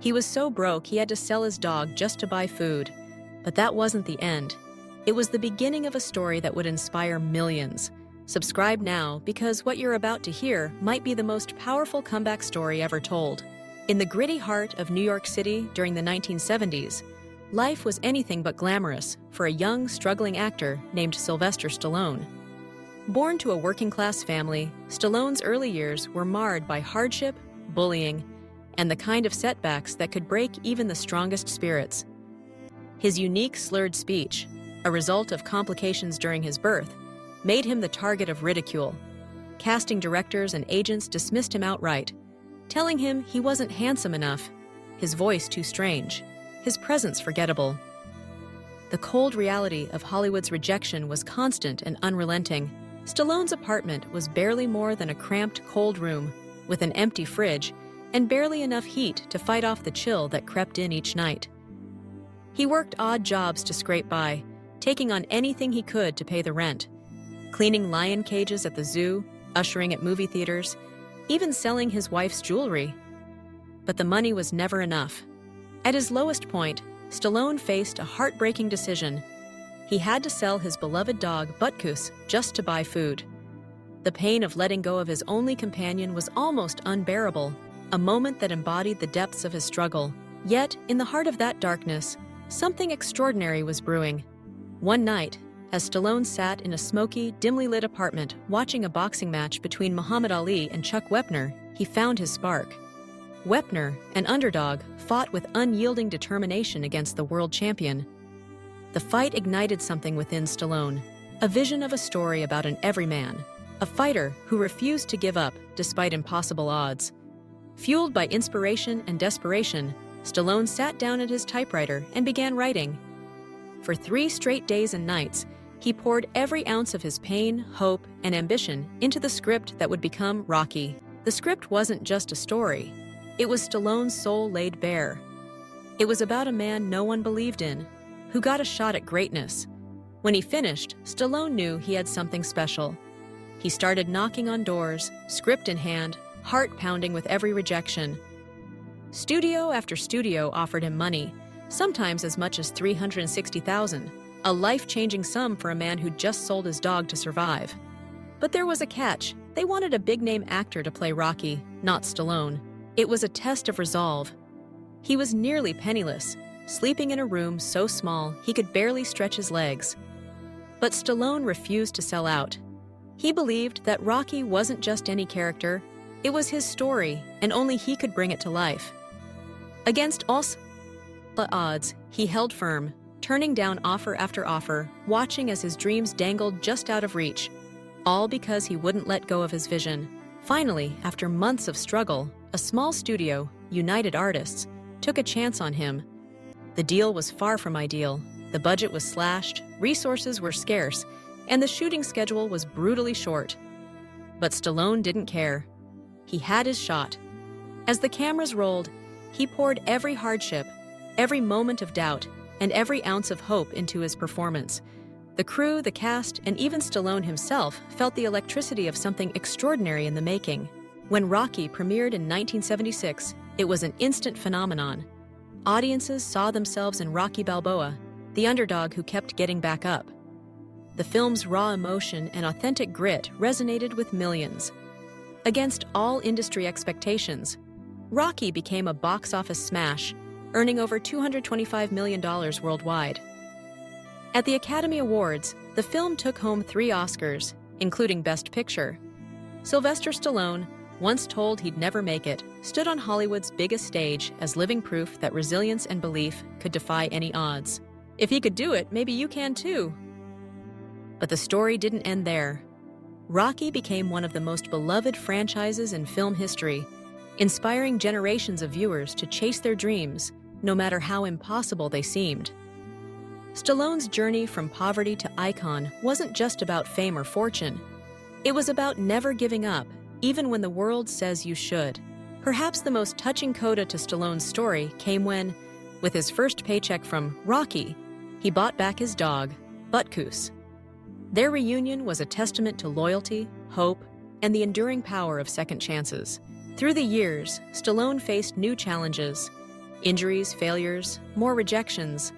He was so broke he had to sell his dog just to buy food. But that wasn't the end. It was the beginning of a story that would inspire millions. Subscribe now, because what you're about to hear might be the most powerful comeback story ever told. In the gritty heart of New York City during the 1970s, life was anything but glamorous for a young, struggling actor named Sylvester Stallone. Born to a working-class family, Stallone's early years were marred by hardship, bullying, and the kind of setbacks that could break even the strongest spirits. His unique slurred speech, a result of complications during his birth, made him the target of ridicule. Casting directors and agents dismissed him outright, telling him he wasn't handsome enough, his voice too strange, his presence forgettable. The cold reality of Hollywood's rejection was constant and unrelenting. Stallone's apartment was barely more than a cramped, cold room, with an empty fridge and barely enough heat to fight off the chill that crept in each night. He worked odd jobs to scrape by, taking on anything he could to pay the rent. Cleaning lion cages at the zoo, ushering at movie theaters, even selling his wife's jewelry. But the money was never enough. At his lowest point, Stallone faced a heartbreaking decision. He had to sell his beloved dog, Butkus, just to buy food. The pain of letting go of his only companion was almost unbearable, a moment that embodied the depths of his struggle. Yet, in the heart of that darkness, something extraordinary was brewing. One night, as Stallone sat in a smoky, dimly lit apartment watching a boxing match between Muhammad Ali and Chuck Wepner, he found his spark. Wepner, an underdog, fought with unyielding determination against the world champion. The fight ignited something within Stallone, a vision of a story about an everyman, a fighter who refused to give up despite impossible odds. Fueled by inspiration and desperation, Stallone sat down at his typewriter and began writing. For 3 straight days and nights, he poured every ounce of his pain, hope, and ambition into the script that would become Rocky. The script wasn't just a story. It was Stallone's soul laid bare. It was about a man no one believed in, who got a shot at greatness. When he finished, Stallone knew he had something special. He started knocking on doors, script in hand, heart pounding with every rejection. Studio after studio offered him money, sometimes as much as $360,000, a life-changing sum for a man who just sold his dog to survive. But there was a catch. They wanted a big-name actor to play Rocky, not Stallone. It was a test of resolve. He was nearly penniless, sleeping in a room so small he could barely stretch his legs. But Stallone refused to sell out. He believed that Rocky wasn't just any character, it was his story, and only he could bring it to life. Against all odds, he held firm, turning down offer after offer, watching as his dreams dangled just out of reach, all because he wouldn't let go of his vision. Finally, after months of struggle, a small studio, United Artists, took a chance on him. The deal was far from ideal. The budget was slashed, resources were scarce, and the shooting schedule was brutally short. But Stallone didn't care. He had his shot. As the cameras rolled, he poured every hardship, every moment of doubt, and every ounce of hope into his performance. The crew, the cast, and even Stallone himself felt the electricity of something extraordinary in the making. When Rocky premiered in 1976, it was an instant phenomenon. Audiences saw themselves in Rocky Balboa, the underdog who kept getting back up. The film's raw emotion and authentic grit resonated with millions. Against all industry expectations, Rocky became a box office smash, earning over $225 million worldwide. At the Academy Awards, the film took home 3 Oscars, including Best Picture. Sylvester Stallone, once told he'd never make it, stood on Hollywood's biggest stage as living proof that resilience and belief could defy any odds. If he could do it, maybe you can too. But the story didn't end there. Rocky became one of the most beloved franchises in film history, inspiring generations of viewers to chase their dreams, no matter how impossible they seemed. Stallone's journey from poverty to icon wasn't just about fame or fortune. It was about never giving up, even when the world says you should. Perhaps the most touching coda to Stallone's story came when, with his first paycheck from Rocky, he bought back his dog, Butkus. Their reunion was a testament to loyalty, hope, and the enduring power of second chances. Through the years, Stallone faced new challenges. Injuries, failures, more rejections.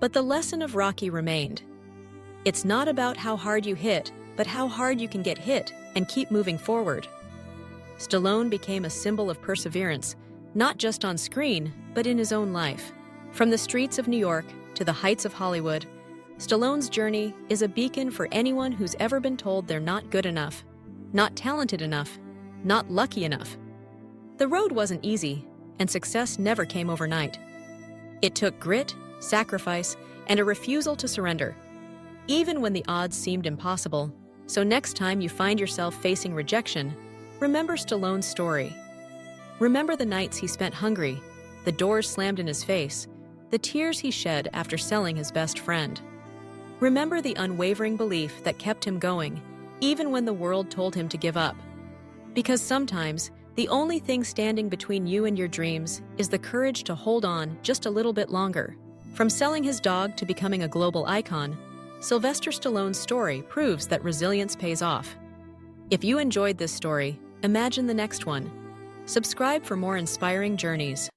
But the lesson of Rocky remained. It's not about how hard you hit, but how hard you can get hit and keep moving forward. Stallone became a symbol of perseverance, not just on screen, but in his own life. From the streets of New York to the heights of Hollywood, Stallone's journey is a beacon for anyone who's ever been told they're not good enough, not talented enough, not lucky enough. The road wasn't easy, and success never came overnight. It took grit, sacrifice, and a refusal to surrender, even when the odds seemed impossible. So next time you find yourself facing rejection, remember Stallone's story. Remember the nights he spent hungry, the doors slammed in his face, the tears he shed after selling his best friend. Remember the unwavering belief that kept him going, even when the world told him to give up. Because sometimes, the only thing standing between you and your dreams is the courage to hold on just a little bit longer. From selling his dog to becoming a global icon, Sylvester Stallone's story proves that resilience pays off. If you enjoyed this story, imagine the next one. Subscribe for more inspiring journeys.